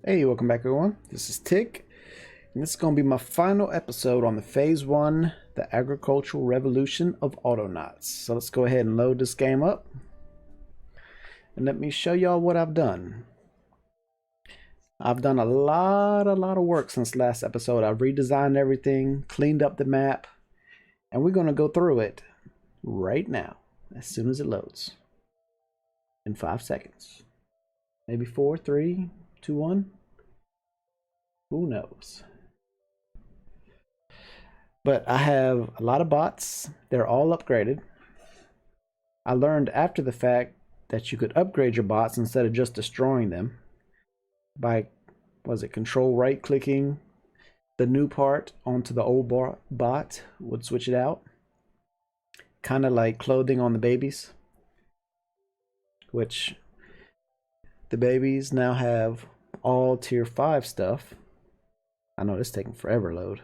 Hey, welcome back everyone. This is Tick, and this is going to be my final episode on the Phase 1, the Agricultural Revolution of Autonauts. So let's go ahead and load this game up, and let me show y'all what I've done. I've done a lot of work since last episode. I've redesigned everything, cleaned up the map, and we're going to go through it right now, as soon as it loads. In 5 seconds. Maybe 4, 3, 2, 1. Who knows? But I have a lot of bots. They're all upgraded. I learned after the fact that you could upgrade your bots instead of just destroying them by, control right clicking the new part onto the old bot would switch it out. Kind of like clothing on the babies, which the babies now have all tier 5 stuff. I know this is taking forever to load.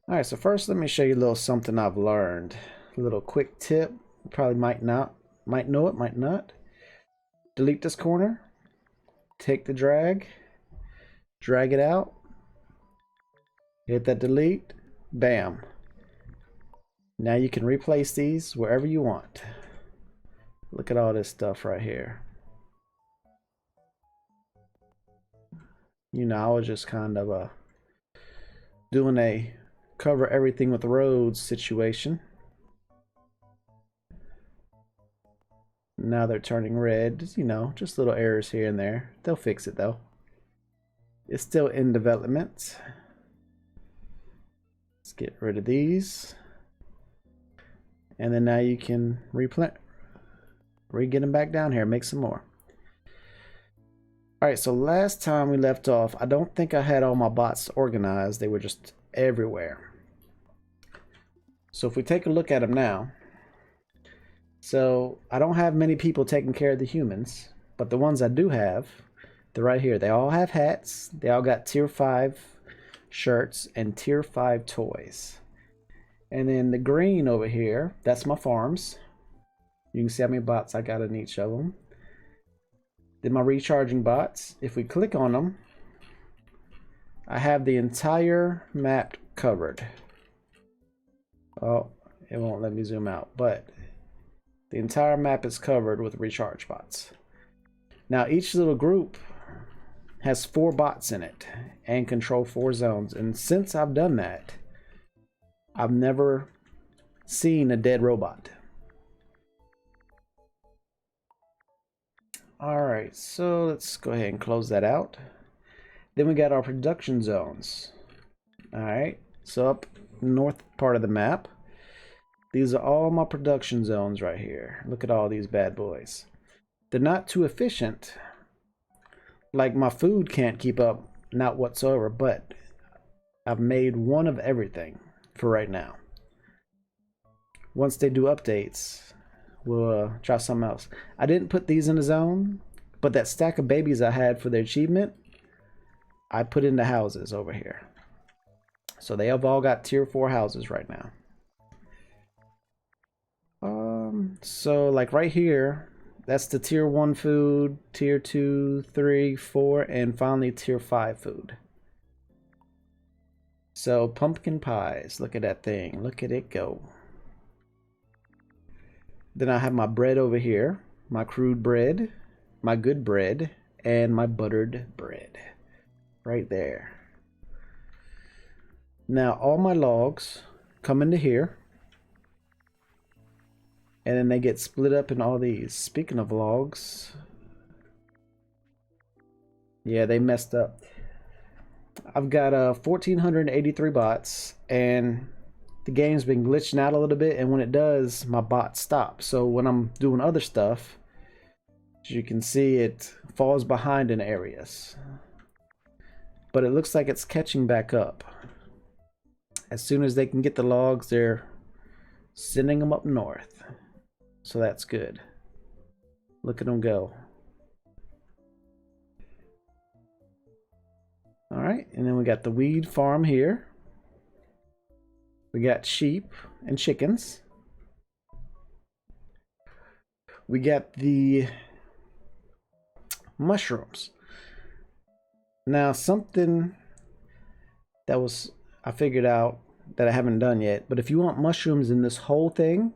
Alright, so first let me show you a little something I've learned. A little quick tip. You probably might know it, might not. Delete this corner. Take the drag it out. Hit that delete. Bam. Now you can replace these wherever you want. Look at all this stuff right here. You know, I was just kind of doing a cover everything with roads situation. Now they're turning red. You know, just little errors here and there. They'll fix it though. It's still in development. Let's get rid of these. And then now you can get them back down here, make some more. Alright, so last time we left off, I don't think I had all my bots organized. They were just everywhere. So if we take a look at them now, so I don't have many people taking care of the humans, but the ones I do have, they're right here. They all have hats. They all got tier 5 shirts and tier 5 toys. And then the green over here, that's my farms. You can see how many bots I got in each of them. Then my recharging bots, if we click on them, I have the entire map covered. Oh, it won't let me zoom out, but the entire map is covered with recharge bots. Now each little group has 4 bots in it and control 4 zones. And since I've done that, I've never seen a dead robot. Alright, so let's go ahead and close that out. Then we got our production zones. Alright, so up north part of the map, these are all my production zones right here. Look at all these bad boys. They're not too efficient. Like my food can't keep up, not whatsoever, but I've made one of everything for right now. Once they do updates, we'll try something else. I didn't put these in the zone, but that stack of babies I had for the achievement, I put in the houses over here. So they have all got tier 4 houses right now. So like right here, that's the tier 1 food, tier 2, 3, 4, and finally tier 5 food. So pumpkin pies, look at that thing, look at it go. Then I have my bread over here, my crude bread, my good bread, and my buttered bread. Right there. Now all my logs come into here. And then they get split up in all these. Speaking of logs. Yeah, they messed up. I've got 1,483 bots. And the game's been glitching out a little bit. And when it does, my bot stops. So when I'm doing other stuff, as you can see, it falls behind in areas. But it looks like it's catching back up. As soon as they can get the logs, they're sending them up north. So that's good. Look at them go. Alright, and then we got the weed farm here. We got sheep and chickens. We got the mushrooms. Now, something that I figured out that I haven't done yet, but if you want mushrooms in this whole thing,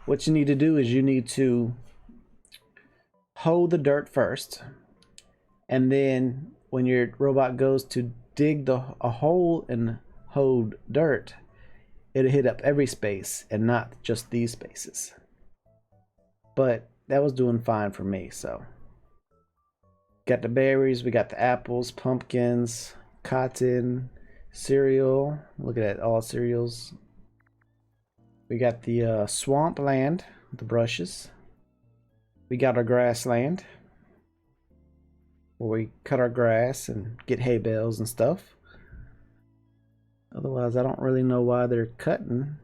what you need to do is you need to hoe the dirt first, and then when your robot goes to dig a hole in hoed dirt, it'll hit up every space and not just these spaces. But that was doing fine for me. So got the berries, we got the apples, pumpkins, cotton, cereal. Look at that, all cereals. We got the swamp land, the brushes. We got our grassland, where we cut our grass and get hay bales and stuff. Otherwise, I don't really know why they're cutting.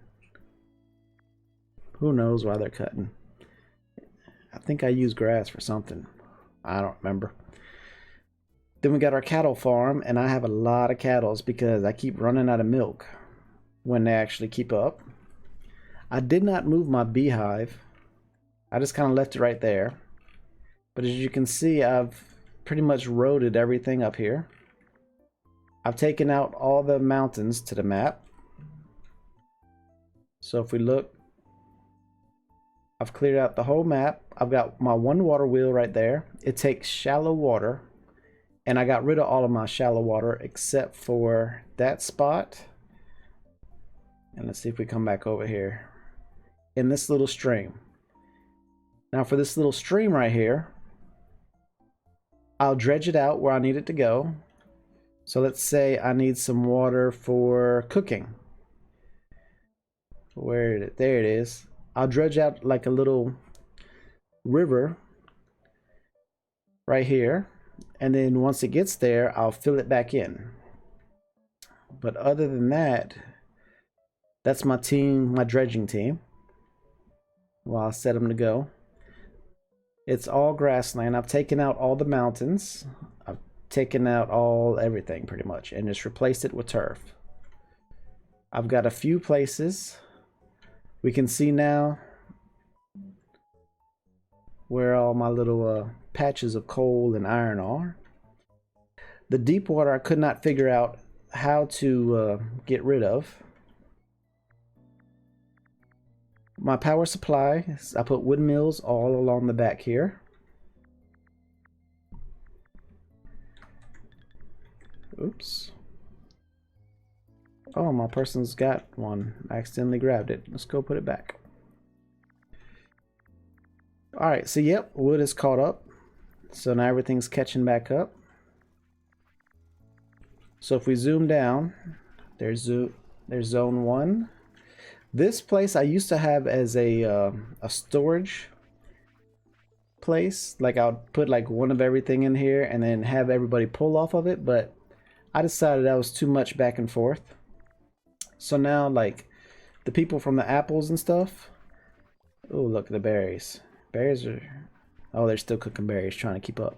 Who knows why they're cutting? I think I use grass for something. I don't remember. Then we got our cattle farm, and I have a lot of cattle because I keep running out of milk when they actually keep up. I did not move my beehive. I just kind of left it right there. But as you can see, I've pretty much roaded everything up here. I've taken out all the mountains to the map. So if we look, I've cleared out the whole map. I've got my one water wheel right there. It takes shallow water, and I got rid of all of my shallow water except for that spot. And let's see if we come back over here in this little stream. Now for this little stream right here, I'll dredge it out where I need it to go. So let's say I need some water for cooking. There it is. I'll dredge out like a little river right here, and then once it gets there, I'll fill it back in. But other than that, that's my team, my dredging team. Well, I'll set them to go. It's all grassland. I've taken out all the mountains. I've taken out everything pretty much and just replaced it with turf. I've got a few places. We can see now where all my little patches of coal and iron are. The deep water I could not figure out how to get rid of. My power supply, I put windmills all along the back here. Oops. Oh, my person's got one. I accidentally grabbed it. Let's go put it back. Alright, so yep, wood is caught up. So now everything's catching back up. So if we zoom down, there's zone 1. This place I used to have as a storage place. Like I'll put like one of everything in here and then have everybody pull off of it, but I decided that was too much back and forth. So now like the people from the apples and stuff. Oh, look at the berries. Berries are, oh, they're still cooking berries, trying to keep up.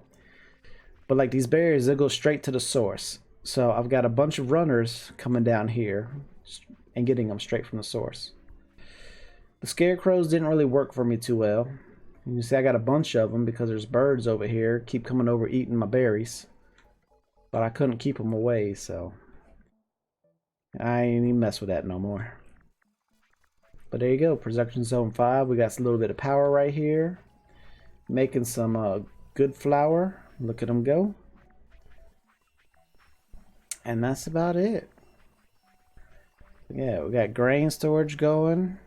But like these berries, they'll go straight to the source. So I've got a bunch of runners coming down here and getting them straight from the source. The scarecrows didn't really work for me too well. You can see I got a bunch of them because there's birds over here keep coming over eating my berries. But I couldn't keep them away, so I ain't even mess with that no more. But there you go, production zone 5. We got a little bit of power right here. Making some good flour. Look at them go. And that's about it. Yeah, we got grain storage going.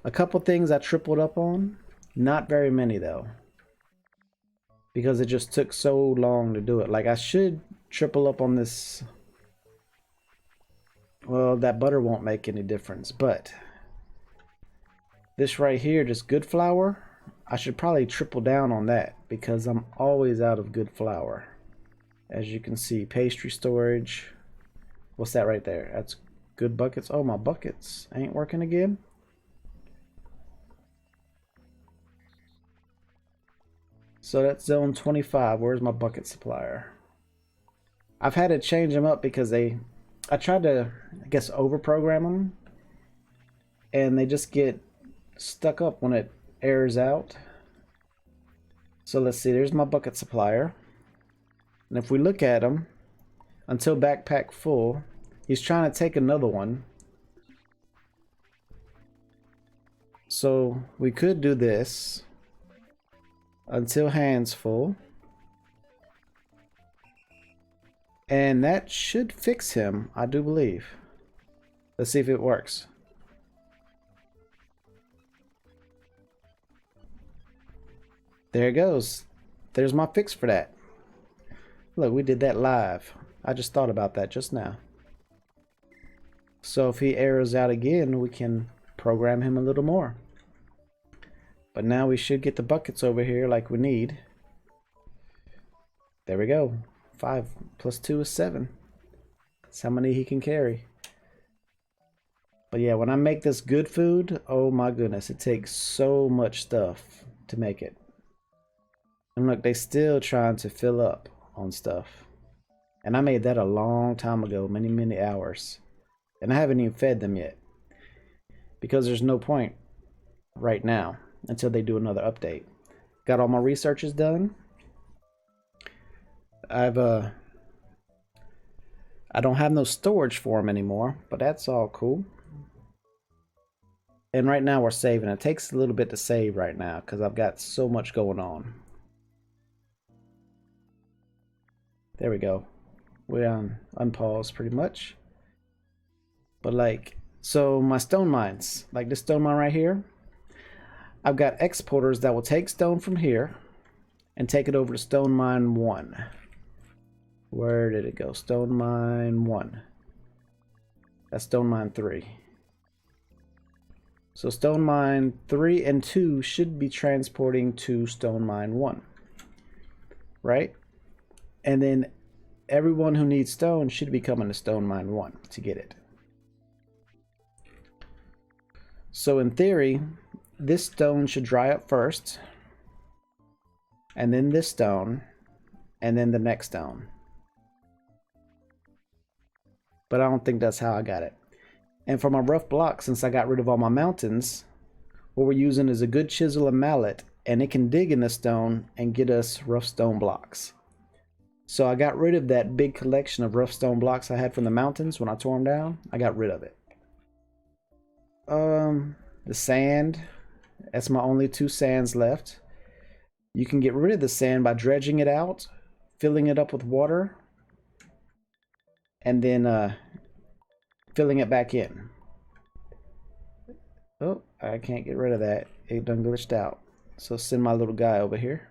A couple things I tripled up on. Not very many though. Because it just took so long to do it. Like I should triple up on this. Well, that butter won't make any difference, but this right here, just good flour, I should probably triple down on that because I'm always out of good flour. As you can see, pastry storage. What's that right there? That's good buckets. Oh, my buckets ain't working again. So that's zone 25. Where's my bucket supplier? I've had to change them up because they I tried to, I guess, overprogram them, and they just get stuck up when it errors out. So let's see, there's my bucket supplier. And if we look at him, until backpack full, he's trying to take another one. So we could do this until hands full. And that should fix him, I do believe. Let's see if it works. There it goes. There's my fix for that. Look, we did that live. I just thought about that just now. So if he errors out again, we can program him a little more. But now we should get the buckets over here like we need. There we go. 5 plus 2 is 7. That's how many he can carry. But yeah, when I make this good food, oh my goodness, it takes so much stuff to make it. And look, they still trying to fill up on stuff. And I made that a long time ago, many hours. And I haven't even fed them yet. Because there's no point right now until they do another update. Got all my researches done. I don't have no storage for them anymore, but that's all cool. And right now we're saving. It takes a little bit to save right now because I've got so much going on. There we go. We're on unpause pretty much. But like, so my stone mines, like this stone mine right here, I've got exporters that will take stone from here and take it over to stone mine 1. Where did it go? Stone mine 1. That's stone mine 3. So stone mine 3 and 2 should be transporting to stone mine 1. Right? And then everyone who needs stone should be coming to stone mine 1 to get it. So in theory, this stone should dry up first, and then this stone, and then the next stone. But I don't think that's how I got it. And for my rough block, since I got rid of all my mountains, what we're using is a good chisel and mallet, and it can dig in the stone and get us rough stone blocks. So I got rid of that big collection of rough stone blocks I had from the mountains when I tore them down. I got rid of it. The sand, that's my only 2 sands left. You can get rid of the sand by dredging it out, filling it up with water, and then filling it back in. Oh, I can't get rid of that. It done glitched out. So send my little guy over here.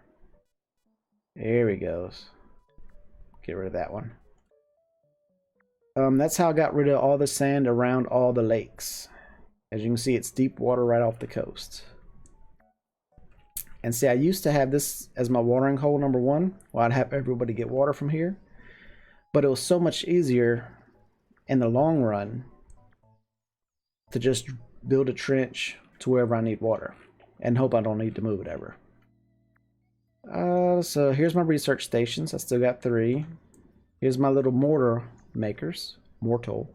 There he goes. Get rid of that one. That's how I got rid of all the sand around all the lakes. As you can see, it's deep water right off the coast. And see, I used to have this as my watering hole number 1, where I'd have everybody get water from here. But it was so much easier in the long run to just build a trench to wherever I need water and hope I don't need to move it ever. So here's my research stations. I still got 3. Here's my little mortar makers, mortal.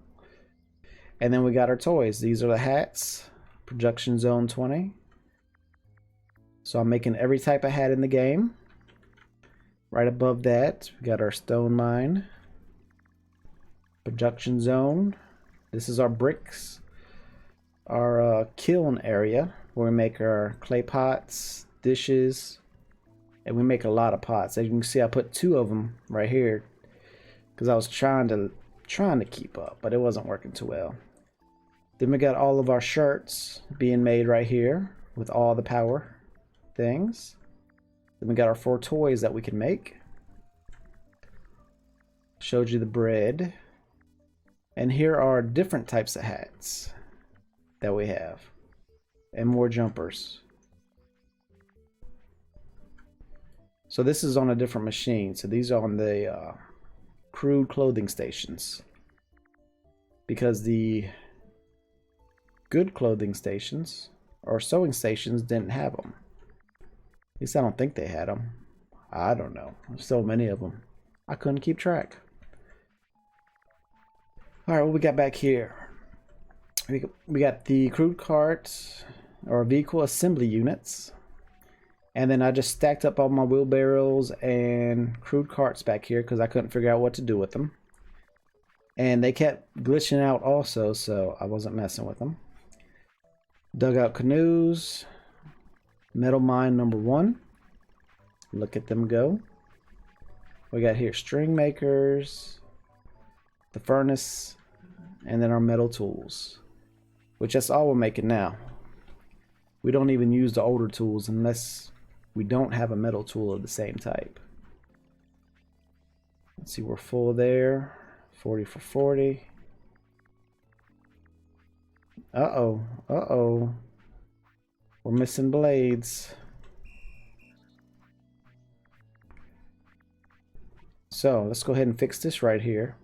And then we got our toys. These are the hats, production zone 20. So I'm making every type of hat in the game. Right above that, we got our stone mine, production zone. This is our bricks, our kiln area where we make our clay pots, dishes, and we make a lot of pots. As you can see, I put 2 of them right here because I was trying to keep up, but it wasn't working too well. Then we got all of our shirts being made right here with all the power things. Then we got our 4 toys that we can make. Showed you the bread. And here are different types of hats that we have. And more jumpers. So this is on a different machine. So these are on the crude clothing stations. Because the good clothing stations or sewing stations didn't have them. At least I don't think they had them. I don't know. There's so many of them. I couldn't keep track. All right, what we got back here? We got the crude cart or vehicle assembly units. And then I just stacked up all my wheelbarrows and crude carts back here because I couldn't figure out what to do with them. And they kept glitching out also, so I wasn't messing with them. Dugout canoes. Metal mine number 1. Look at them go. We got here string makers, the furnace, and then our metal tools. Which that's all we're making now. We don't even use the older tools unless we don't have a metal tool of the same type. Let's see, we're full there. 40 for 40. Uh-oh. Uh-oh. We're missing blades. So let's go ahead and fix this right here.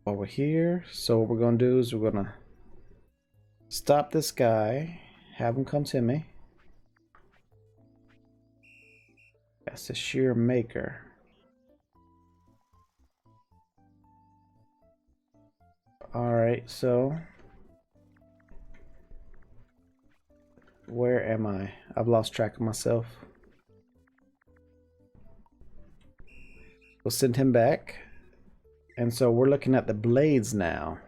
While we're here, so what we're going to do is we're going to stop this guy, have him come to me. That's a shear maker. Alright, so where am I? I've lost track of myself. We'll send him back. And so we're looking at the blades now.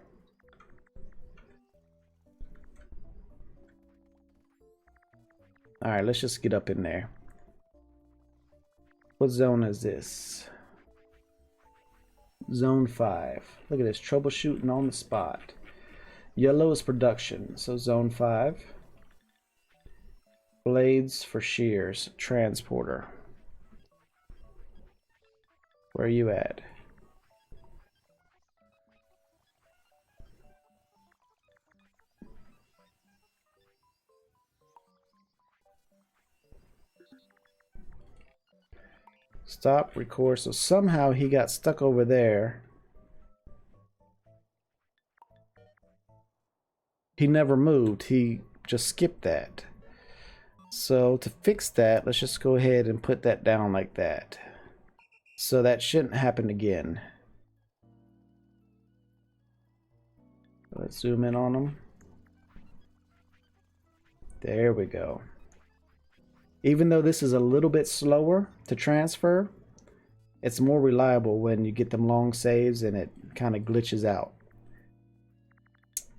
Alright, let's just get up in there. What zone is this? Zone 5. Look at this, troubleshooting on the spot. Yellow is production, so zone 5. Blades for shears, transporter. Where are you at? Stop, record. So somehow he got stuck over there. He never moved. He just skipped that. So to fix that, let's just go ahead and put that down like that. So that shouldn't happen again. Let's zoom in on him. There we go. Even though this is a little bit slower to transfer, it's more reliable when you get them long saves and it kind of glitches out.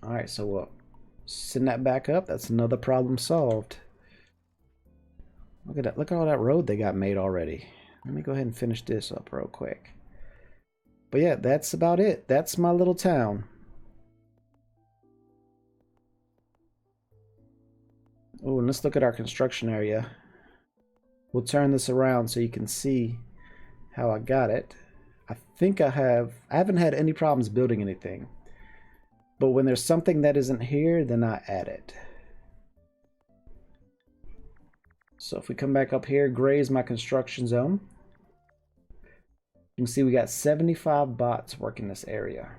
Alright, so we'll send that back up. That's another problem solved. Look at that. Look at all that road they got made already. Let me go ahead and finish this up real quick. But yeah, that's about it. That's my little town. Oh, and let's look at our construction area. We'll turn this around so you can see how I got it. I think I haven't had any problems building anything. But when there's something that isn't here, then I add it. So if we come back up here, gray is my construction zone. You can see we got 75 bots working this area.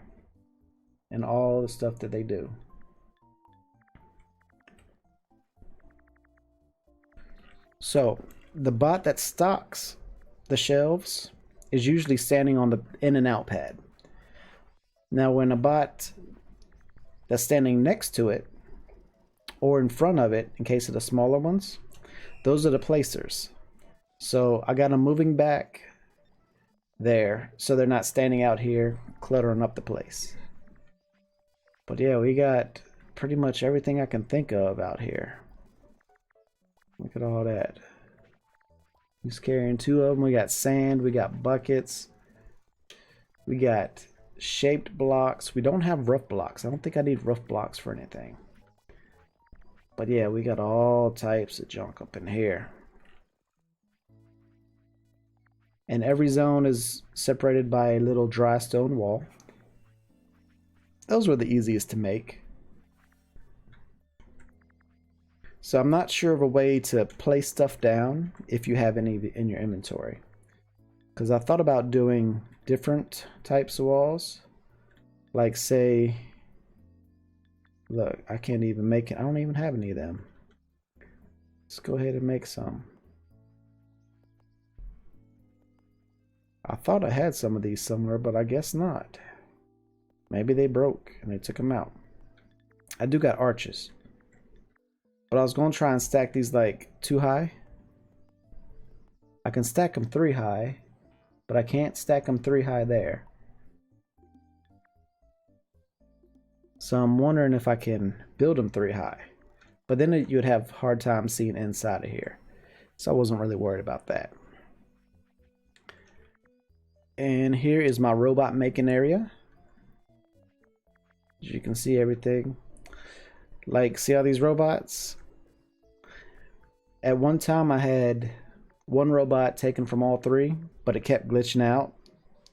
And all the stuff that they do. So the bot that stocks the shelves is usually standing on the in and out pad. Now when a bot that's standing next to it or in front of it, in case of the smaller ones, those are the placers. So I got them moving back there so they're not standing out here cluttering up the place. But yeah, we got pretty much everything I can think of out here. Look at all that. He's carrying 2 of them. We got sand, we got buckets, we got shaped blocks. We don't have rough blocks. I don't think I need rough blocks for anything. But yeah, we got all types of junk up in here. And every zone is separated by a little dry stone wall. Those were the easiest to make. So I'm not sure of a way to place stuff down if you have any in your inventory. Because I thought about doing different types of walls. Like say, look, I can't even make it. I don't even have any of them. Let's go ahead and make some. I thought I had some of these somewhere, but I guess not. Maybe they broke and they took them out. I do got arches. But I was going to try and stack these like 2 high. I can stack them 3 high, but I can't stack them 3 high there. So I'm wondering if I can build them 3 high. But then you'd have a hard time seeing inside of here. So I wasn't really worried about that. And here is my robot making area. As you can see everything. Like, see all these robots? At one time I had one robot taken from all 3, but it kept glitching out.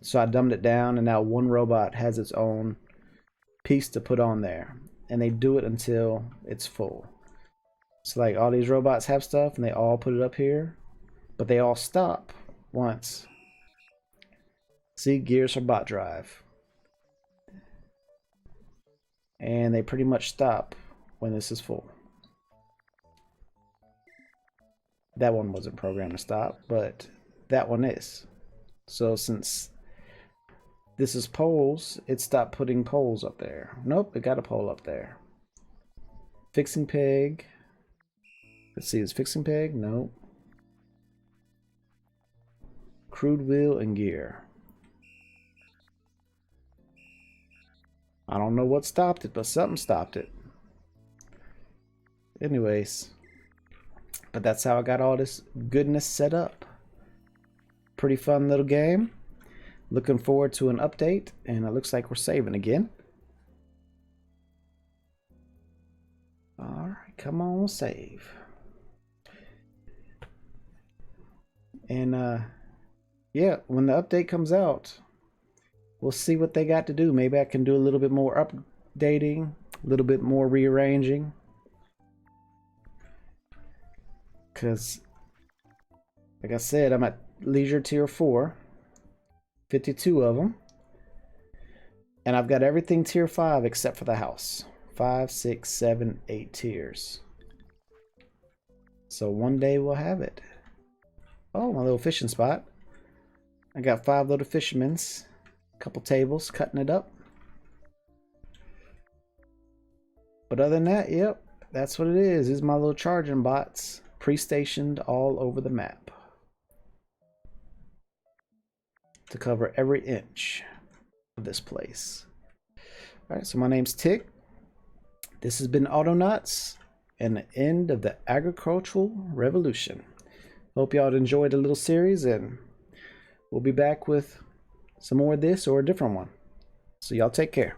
So I dumbed it down, and now one robot has its own piece to put on there. And they do it until it's full. So like all these robots have stuff and they all put it up here, but they all stop once. See, gears for bot drive. And they pretty much stop when this is full. That one wasn't programmed to stop, but that one is. So since this is poles, it stopped putting poles up there. Nope, it got a pole up there. Fixing peg. Let's see, is fixing peg? Nope. Crude wheel and gear. I don't know what stopped it, but something stopped it. Anyways, but that's how I got all this goodness set up. Pretty fun little game. Looking forward to an update, and it looks like we're saving again. Alright, come on, save. And yeah, when the update comes out, we'll see what they got to do. Maybe I can do a little bit more updating, a little bit more rearranging. Because, like I said, I'm at Leisure Tier 4. 52 of them. And I've got everything Tier 5 except for the house. 5, 6, 7, 8 tiers. So one day we'll have it. Oh, my little fishing spot. I got 5 little fishermen's. Couple tables, cutting it up. But other than that, yep, that's what it is. These are my little charging bots, pre-stationed all over the map to cover every inch of this place. All right, so my name's Tick. This has been Autonauts and the end of the agricultural revolution. Hope y'all enjoyed the little series, and we'll be back with some more of this or a different one. So y'all take care.